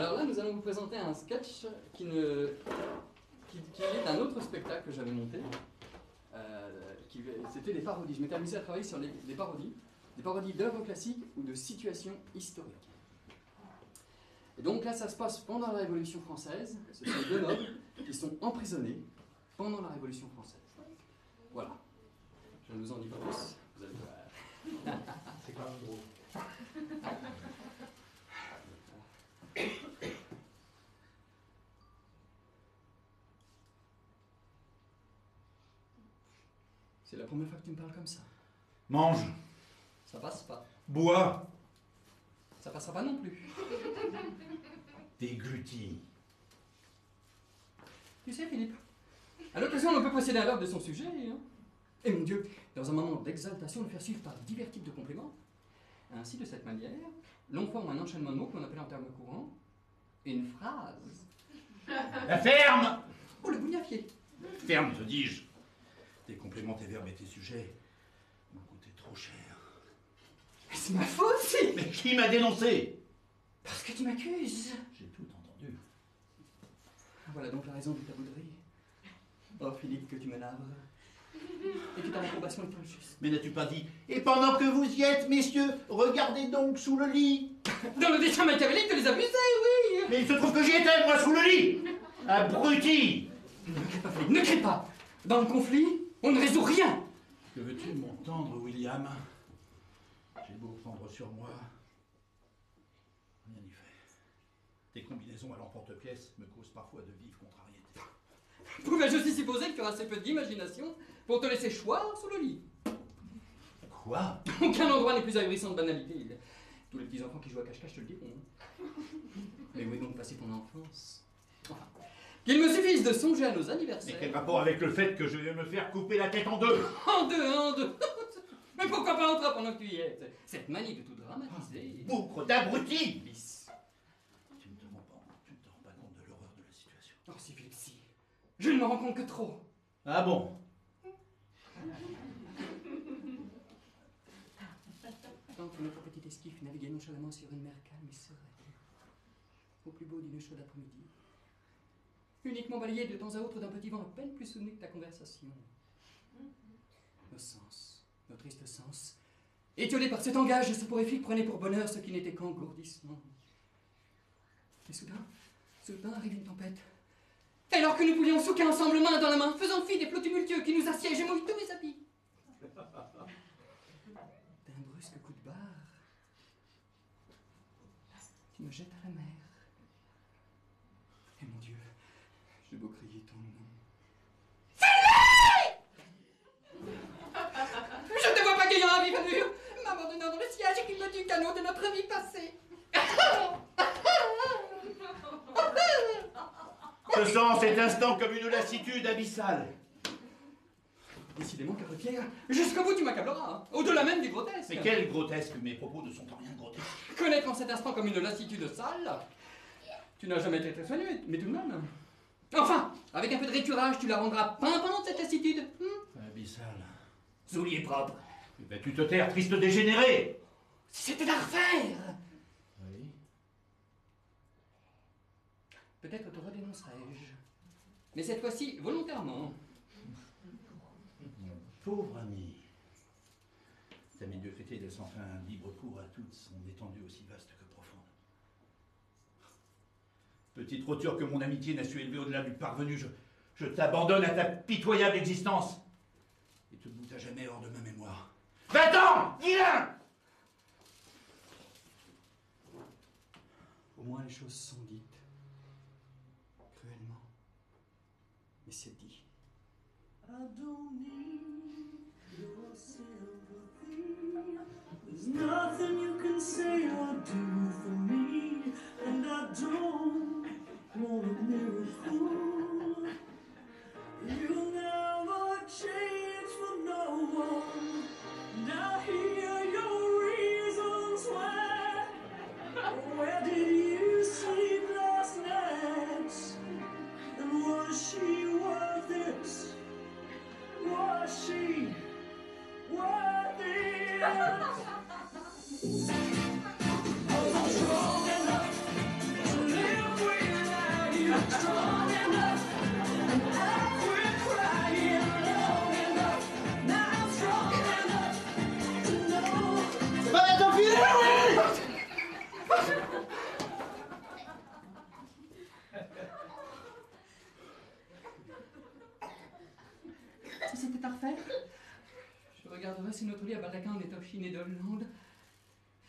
Alors là, nous allons vous présenter un sketch qui est d'un autre spectacle que j'avais monté. C'était des parodies. Je m'étais amusé à travailler sur des parodies d'œuvres classiques ou de situations historiques. Et donc là, ça se passe pendant la Révolution française. Ce sont deux nobles qui sont emprisonnés pendant la Révolution française. Voilà. Je ne vous en dis pas plus. Vous allez voir. C'est quand même drôle. C'est la première fois que tu me parles comme ça. Mange. Ça passe pas. Bois. Ça passera pas non plus. Déglutis. Tu sais, Philippe, à l'occasion, on peut posséder un verbe de son sujet, hein. Et mon Dieu, dans un moment d'exaltation, le faire suivre par divers types de compléments. Ainsi, de cette manière, l'on forme un enchaînement de mots qu'on appelle en termes courants une phrase. La ferme. Oh, le bougnafier. Ferme, te dis-je. Tes compléments, tes verbes et tes sujets m'ont coûté trop cher. Mais c'est ma faute, si. Mais qui m'a dénoncé? Parce que tu m'accuses. J'ai tout entendu. Voilà donc la raison de ta bouderie. Oh, Philippe, que tu me navres. Et que ta réprobation est injuste. Mais n'as-tu pas dit? Et pendant que vous y êtes, messieurs, regardez donc sous le lit. Dans le dessin machiavélique de les abuser, oui. Mais il se trouve que j'y étais, moi, sous le lit. Abruti. Ne crie pas, Philippe, ne crie pas. Dans le conflit, on ne résout rien. Que veux-tu m'entendre, William? J'ai beau prendre sur moi, rien n'y fait. Tes combinaisons à l'emporte-pièce me causent parfois de vives contrariétés. Pouvais-je aussi supposer que tu as assez peu d'imagination pour te laisser choir sous le lit? Quoi? Aucun endroit n'est plus ahurissant de banalité. Tous les petits enfants qui jouent à cache-cache te le diront. Mais où est donc passée ton enfance? Enfin, qu'il me suffise de songer à nos anniversaires. Mais quel rapport avec le fait que je vais me faire couper la tête en deux? En deux. Mais pourquoi pas en trois pendant que tu y es? Cette manie de tout dramatiser. Boucre d'abruti! Lisse. Tu ne te rends pas compte de l'horreur de la situation. Oh si, Philippe, si. Je ne me rends compte que trop. Ah bon? Tant que notre petit esquif naviguait nonchalamment sur une mer calme et sereine, au plus beau d'une chaude après-midi, uniquement balayé de temps à autre d'un petit vent à peine plus soutenu que ta conversation. Nos sens, nos tristes sens, étiolés par cet engage soporifique, prenaient pour bonheur ce qui n'était qu'engourdissement. Et soudain arrive une tempête. Alors que nous pouvions souquer ensemble main dans la main, faisant fi des flots tumultueux qui nous assiègent et mouillent tous mes habits. D'un brusque coup de barre, tu me jettes à la mer. Et mon Dieu, j'ai beau crier ton nom. Sylvie! Je ne te vois pas gagnant à vive allure, m'abandonnant dans le siège qui me du canot de notre vie passée. Je sens cet instant comme une lassitude abyssale. Décidément, Cabrepierre, jusqu'au bout tu m'accableras, hein, au-delà même du grotesque. Mais quel grotesque? Mes propos ne sont en rien grotesques. Connaître en cet instant comme une lassitude sale, tu n'as jamais été très soigné, mais tout de même. Enfin, avec un peu de récurage, tu la rendras pimpante, cette lassitude. Abyssale. Souliers propres. Eh ben, tu te taires, triste dégénéré. Si c'était à refaire, Oui. peut-être te redénoncerai-je. Mais cette fois-ci, volontairement. Mon pauvre ami. Ta médiocrité laisse enfin un libre cours à toute son étendue aussi vaste que profonde. Petite roture que mon amitié n'a su élever au-delà du parvenu, je t'abandonne à ta pitoyable existence et te boute à jamais hors de ma mémoire. Va-t'en, vilain! Au moins les choses sont dites. Cruellement. Mais c'est dit. I don't need your sympathy. There's nothing you can say or do for me, and I don't want a miracle. You'll never change for no one, and I hear your reasons why. Where did you sleep last night? And was she worth it? Was she worth it? I was strong enough to live. d'Indochine et d'Hollande.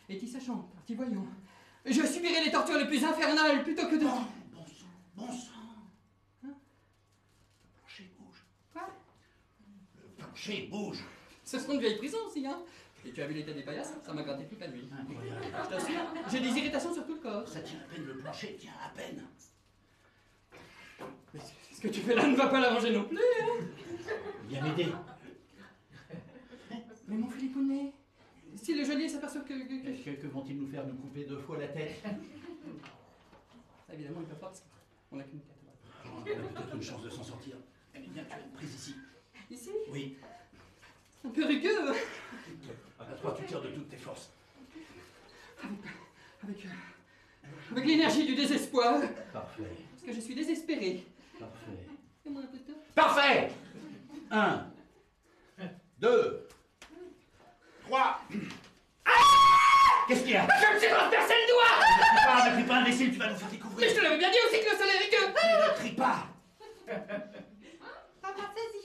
Et sachant, parti voyant, je subirai les tortures les plus infernales plutôt que de... Bon sang, bon sang. Hein? Le plancher bouge. Quoi? Le plancher bouge. Ce sont de vieilles prisons aussi, hein. Et tu as vu l'état des paillasses? Ça m'a gratté toute la nuit. Incroyable. Je t'assure, j'ai des irritations sur tout le corps. Ça tient à peine, le plancher tient à peine. Mais ce que tu fais là ne va pas l'arranger non plus, hein. Viens m'aider. Mais mon Philippounet, si le geôlier s'aperçoit que... Que vont-ils nous faire, nous couper 2 fois la tête? Ça, évidemment, il ne peut pas parce qu'on n'a qu'une tête. On a peut-être une chance de s'en sortir. Eh bien, tu as une prise ici. Ici? Oui. Un peu rugueux, hein. À 3, tu tires de toutes tes forces. Avec l'énergie du désespoir. Parfait. Parce que je suis désespéré. Parfait. Fais-moi un peu de temps. Parfait. 1, 2, 3. Qu'est-ce qu'il y a? Je me suis transpercé le doigt! Ne crie pas, imbécile, tu vas nous faire Mais découvrir. je te l'avais bien dit aussi que le soleil est rugueux! Ne crie pas. Papa, vas-y.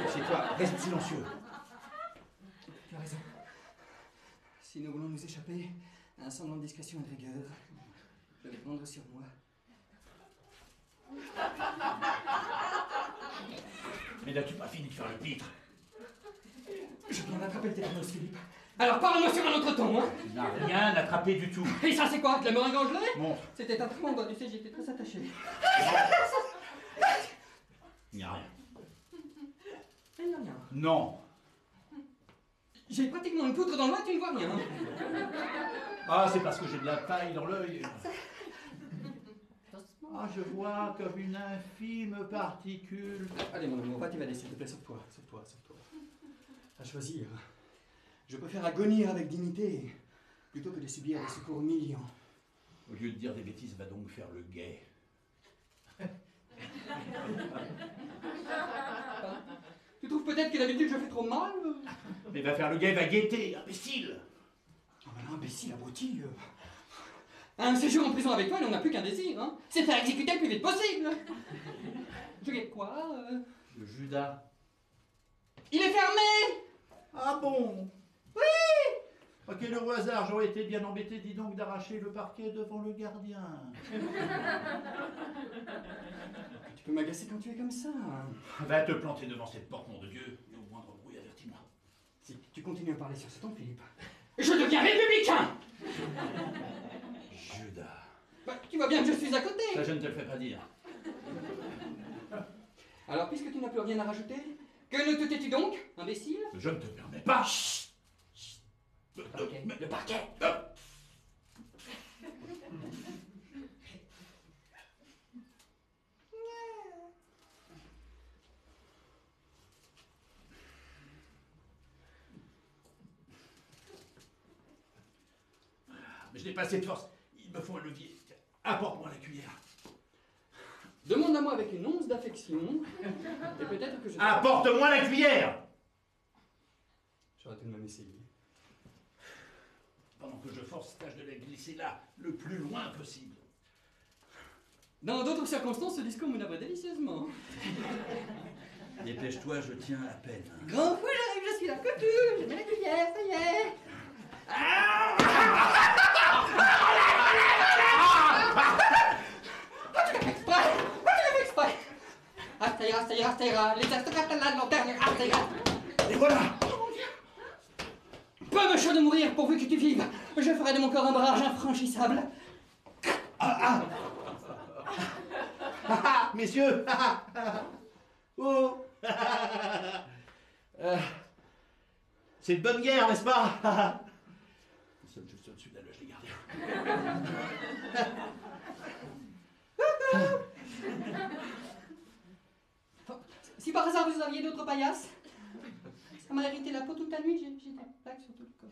C'est toi, reste silencieux. Tu as raison. Si nous voulons nous échapper à un semblant de discrétion et de rigueur, je vais prendre sur moi. Mais n'as-tu pas fini de faire le pitre? Je viens d'attraper le tétanos, Philippe. Alors parle-moi sur un autre ton, hein. Tu n'as rien attrapé du tout. Et ça, c'est quoi? De la meringue en gelée? Montre. C'était un tremblement, tu sais, j'étais très attaché. Il n'y a rien. Il n'y a rien. Non. J'ai pratiquement une poutre dans l'œil, tu ne vois rien. Ah, c'est parce que j'ai de la paille dans l'œil. Ah, je vois comme une infime particule. Allez, mon amour, va t'évader, s'il te plaît, sauve-toi, sauve-toi, sauve-toi. À choisir, je préfère agonir avec dignité plutôt que de subir des secours humiliants. Au lieu de dire des bêtises, va donc faire le guet. Tu trouves peut-être que d'habitude je fais trop mal? Mais va faire le guet, va guetter, imbécile. Oh, mais imbécile, abruti. Un séjour en prison avec toi, il n'en a plus qu'un désir, hein. C'est faire exécuter le plus vite possible. Je guette quoi? Le Judas. Il est fermé! Ah bon? Oui! Ok, le hasard, j'aurais été bien embêté, dis donc, d'arracher le parquet devant le gardien. Tu peux m'agacer quand tu es comme ça. Va te planter devant cette porte, nom de Dieu, et au moindre bruit, avertis-moi. Si tu continues à parler sur ce ton, Philippe, je deviens républicain! Judas. Bah, tu vois bien que je suis à côté. Ça, je ne te le fais pas dire. Alors, puisque tu n'as plus rien à rajouter, que ne te tais-tu donc, imbécile? Je ne te permets pas. Chut. Le parquet. Le parquet. Mais je n'ai pas assez de force. Il me faut un levier. Apporte-moi la cuillère. Demande-la-moi avec une once d'affection, et peut-être que je... Apporte-moi la cuillère! J'aurais tout de même essayé. Pendant que je force, tâche de la glisser là, le plus loin possible. Dans d'autres circonstances, ce discours me laverait délicieusement. Dépêche-toi, je tiens à peine. Grand fou, j'arrive, je suis là, que tu, je mets la cuillère, ça y est. Ça ira, les aristocrates à la lanterne, ça ira. Et voilà! Peu me chaud de mourir pourvu que tu vives. Je ferai de mon corps un barrage infranchissable. Messieurs! Oh! C'est de bonne guerre, n'est-ce pas? Nous sommes juste au-dessus de la loge des gardiens. Si par hasard vous aviez d'autres paillasses, ça m'a irrité la peau toute la nuit, j'ai des plaques sur tout le corps.